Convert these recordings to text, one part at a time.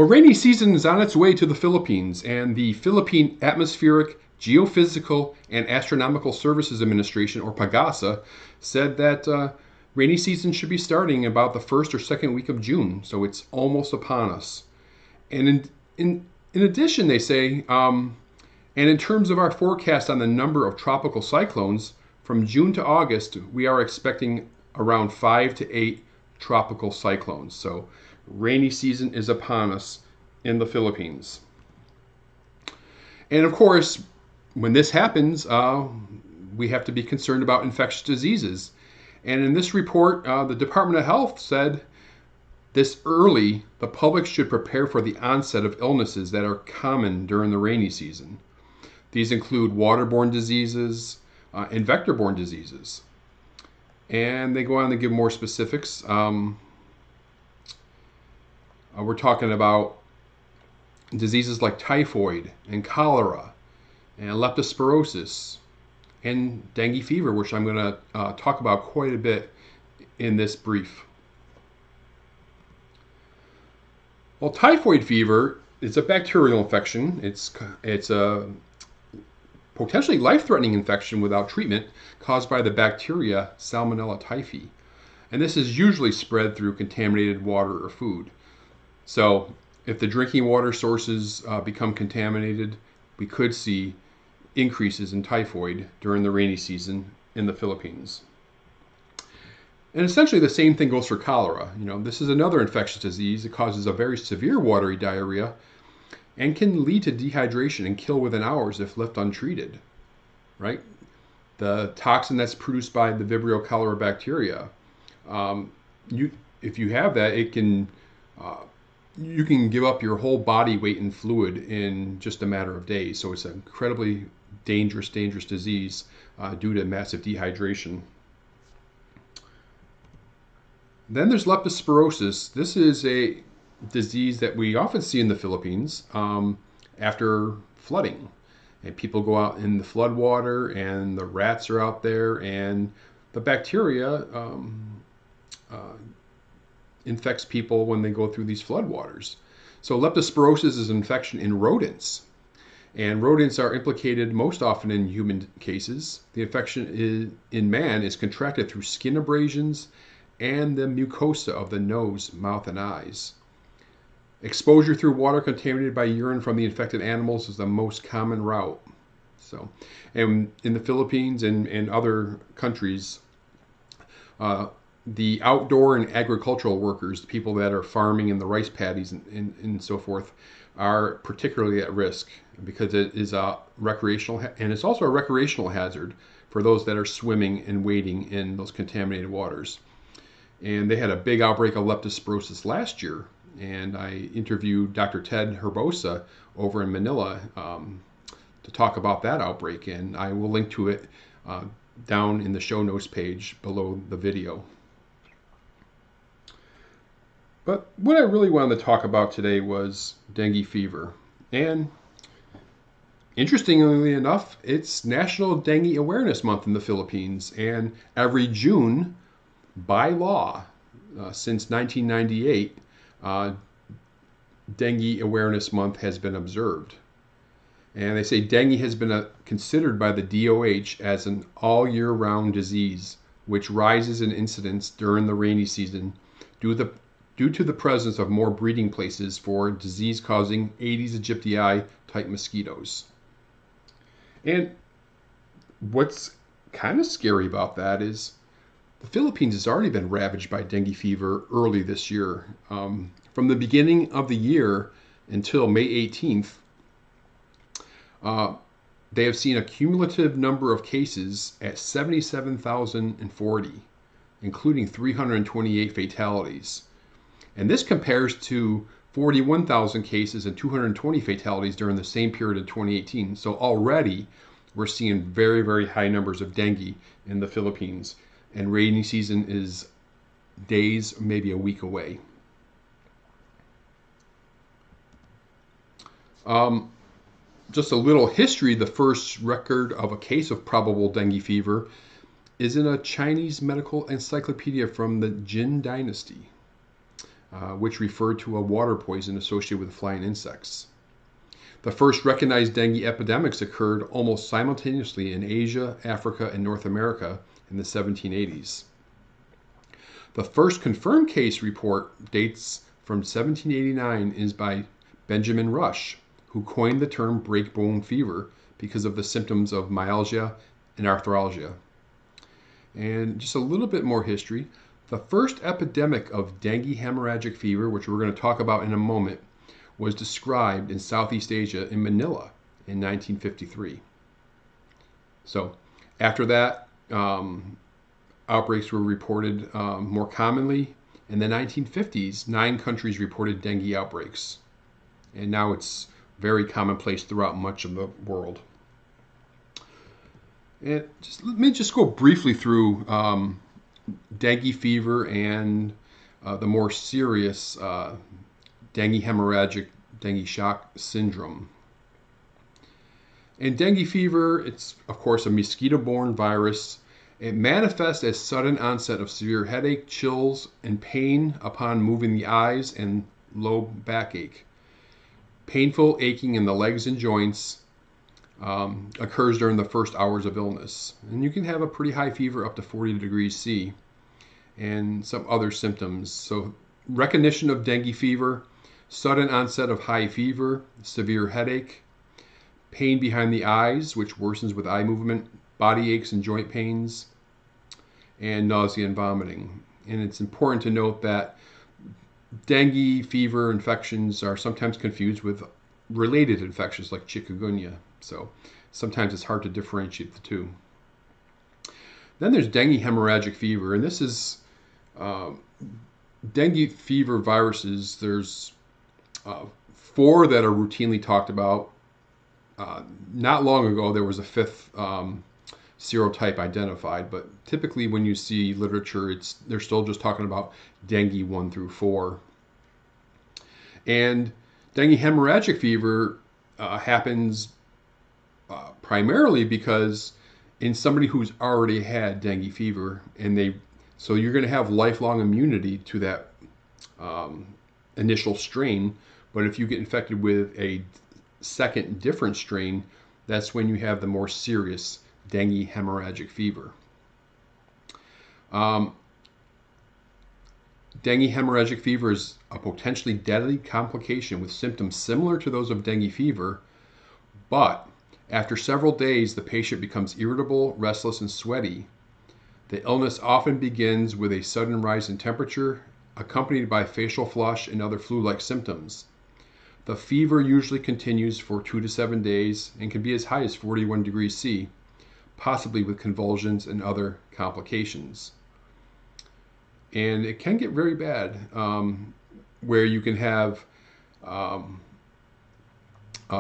Well, rainy season is on its way to the Philippines, and the Philippine Atmospheric, Geophysical, and Astronomical Services Administration, or PAGASA, said that rainy season should be starting about the first or second week of June, so it's almost upon us. And in addition, they say, and in terms of our forecast on the number of tropical cyclones, from June to August, we are expecting around 5 to 8 tropical cyclones. So rainy season is upon us in the Philippines. And of course, when this happens, we have to be concerned about infectious diseases. And in this report, the Department of Health said this early, the public should prepare for the onset of illnesses that are common during the rainy season. These include waterborne diseases and vector-borne diseases. And they go on to give more specifics. We're talking about diseases like typhoid and cholera and leptospirosis and dengue fever, which I'm going to talk about quite a bit in this brief. Well, typhoid fever is a bacterial infection. It's a potentially life-threatening infection without treatment caused by the bacteria Salmonella typhi. And this is usually spread through contaminated water or food. So if the drinking water sources become contaminated, we could see increases in typhoid during the rainy season in the Philippines. And essentially the same thing goes for cholera. This is another infectious disease. It causes a very severe watery diarrhea and can lead to dehydration and kill within hours if left untreated, right? The toxin that's produced by the Vibrio cholera bacteria, if you have that, it can you can give up your whole body weight in fluid in just a matter of days. So it's an incredibly dangerous disease due to massive dehydration. Then there's leptospirosis. This is a disease that we often see in the Philippines after flooding. And people go out in the flood water and the rats are out there and the bacteria infects people when they go through these floodwaters. So leptospirosis is an infection in rodents. And rodents are implicated most often in human cases. The infection in man is contracted through skin abrasions and the mucosa of the nose, mouth, and eyes. Exposure through water contaminated by urine from the infected animals is the most common route. And in the Philippines and other countries, the outdoor and agricultural workers, the people that are farming in the rice paddies and so forth, are particularly at risk because it is a recreational, and it's also a recreational hazard for those that are swimming and wading in those contaminated waters. And they had a big outbreak of leptospirosis last year, and I interviewed Dr. Ted Herbosa over in Manila to talk about that outbreak, and I will link to it down in the show notes page below the video. But what I really wanted to talk about today was dengue fever. And interestingly enough, it's National Dengue Awareness Month in the Philippines. And every June, by law, since 1998, Dengue Awareness Month has been observed. And they say dengue has been considered by the DOH as an all-year-round disease, which rises in incidence during the rainy season due to the presence of more breeding places for disease-causing Aedes aegypti type mosquitoes. And what's kind of scary about that is the Philippines has already been ravaged by dengue fever early this year. From the beginning of the year until May 18th, they have seen a cumulative number of cases at 77,040, including 328 fatalities. And this compares to 41,000 cases and 220 fatalities during the same period in 2018. So already we're seeing very, very high numbers of dengue in the Philippines. And rainy season is days, maybe a week away. Just a little history, the first record of a case of probable dengue fever is in a Chinese medical encyclopedia from the Jin Dynasty. which referred to a water poison associated with flying insects. The first recognized dengue epidemics occurred almost simultaneously in Asia, Africa, and North America in the 1780s. The first confirmed case report dates from 1789 is by Benjamin Rush, who coined the term breakbone fever because of the symptoms of myalgia and arthralgia. And just a little bit more history. The first epidemic of dengue hemorrhagic fever, which we're going to talk about in a moment, was described in Southeast Asia in Manila in 1953. So after that, outbreaks were reported more commonly. In the 1950s, 9 countries reported dengue outbreaks. And now it's very commonplace throughout much of the world. And let me just go briefly through dengue fever and the more serious dengue hemorrhagic dengue shock syndrome. In dengue fever, it's of course a mosquito-borne virus. It manifests as sudden onset of severe headache, chills, and pain upon moving the eyes and low backache. Painful aching in the legs and joints occurs during the first hours of illness. And you can have a pretty high fever up to 40 degrees C and some other symptoms. So recognition of dengue fever, sudden onset of high fever, severe headache, pain behind the eyes, which worsens with eye movement, body aches and joint pains, and nausea and vomiting. And it's important to note that dengue fever infections are sometimes confused with related infections like chikungunya. So sometimes it's hard to differentiate the two. Then there's dengue hemorrhagic fever, and this is dengue fever viruses. There's 4 that are routinely talked about. Not long ago, there was a 5th serotype identified, but typically when you see literature, they're still just talking about dengue 1 through 4. And dengue hemorrhagic fever happens primarily because in somebody who's already had dengue fever, so you're going to have lifelong immunity to that initial strain. But if you get infected with a second different strain, that's when you have the more serious dengue hemorrhagic fever. Dengue hemorrhagic fever is a potentially deadly complication with symptoms similar to those of dengue fever, but after several days, the patient becomes irritable, restless, and sweaty. The illness often begins with a sudden rise in temperature, accompanied by facial flush and other flu-like symptoms. The fever usually continues for 2 to 7 days and can be as high as 41 degrees C, possibly with convulsions and other complications. And it can get very bad, where you can have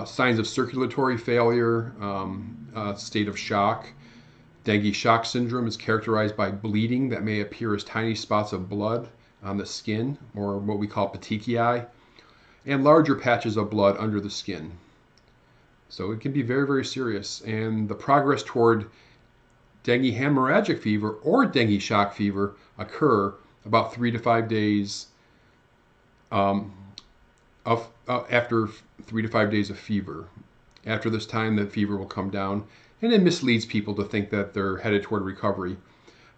signs of circulatory failure, state of shock. Dengue shock syndrome is characterized by bleeding that may appear as tiny spots of blood on the skin, or what we call petechiae, and larger patches of blood under the skin. So it can be very, very serious. And the progress toward dengue hemorrhagic fever or dengue shock fever occur about 3 to 5 days after 3 to 5 days of fever. After this time, the fever will come down, and it misleads people to think that they're headed toward recovery.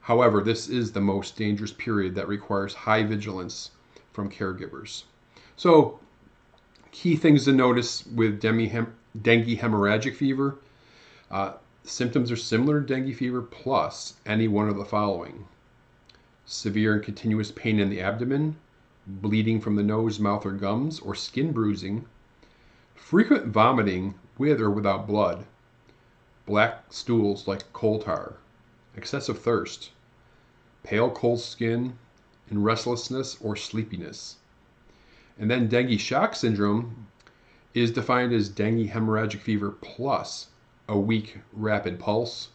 However, this is the most dangerous period that requires high vigilance from caregivers. So, key things to notice with dengue hemorrhagic fever. Symptoms are similar to dengue fever plus any one of the following: severe and continuous pain in the abdomen, bleeding from the nose, mouth, or gums, or skin bruising, frequent vomiting with or without blood, black stools like coal tar, excessive thirst, pale cold skin, and restlessness or sleepiness. And then dengue shock syndrome is defined as dengue hemorrhagic fever plus a weak rapid pulse,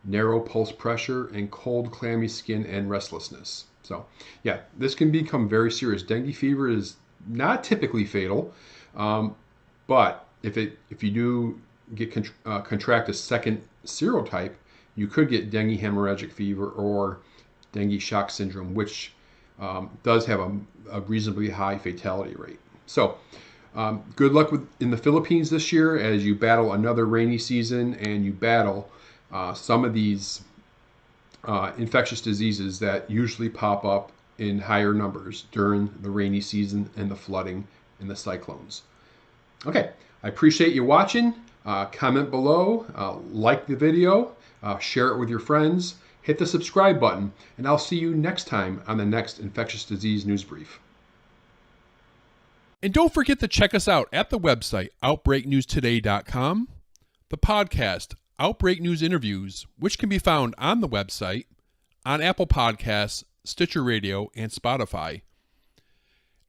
narrow pulse pressure, and cold clammy skin and restlessness. So yeah, this can become very serious. Dengue fever is not typically fatal, but if you do get contract a second serotype, you could get dengue hemorrhagic fever or dengue shock syndrome, which does have a reasonably high fatality rate. So good luck in the Philippines this year as you battle another rainy season and you battle some of these infectious diseases that usually pop up in higher numbers during the rainy season and the flooding and the cyclones. Okay, I appreciate you watching. Comment below, like the video, share it with your friends, hit the subscribe button, and I'll see you next time on the next Infectious Disease News Brief. And don't forget to check us out at the website, OutbreakNewsToday.com, the podcast, Outbreak News Interviews, which can be found on the website, on Apple Podcasts, Stitcher Radio, and Spotify,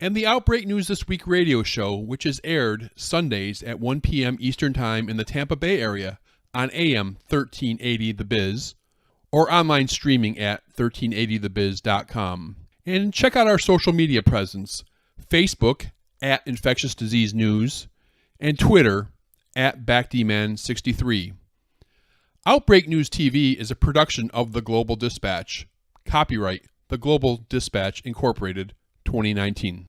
and the Outbreak News This Week radio show, which is aired Sundays at 1 p.m. Eastern Time in the Tampa Bay area on AM 1380 The Biz, or online streaming at 1380thebiz.com. And check out our social media presence, Facebook at Infectious Disease News, and Twitter at BackDman63. Outbreak News TV is a production of The Global Dispatch. Copyright The Global Dispatch Incorporated, 2019.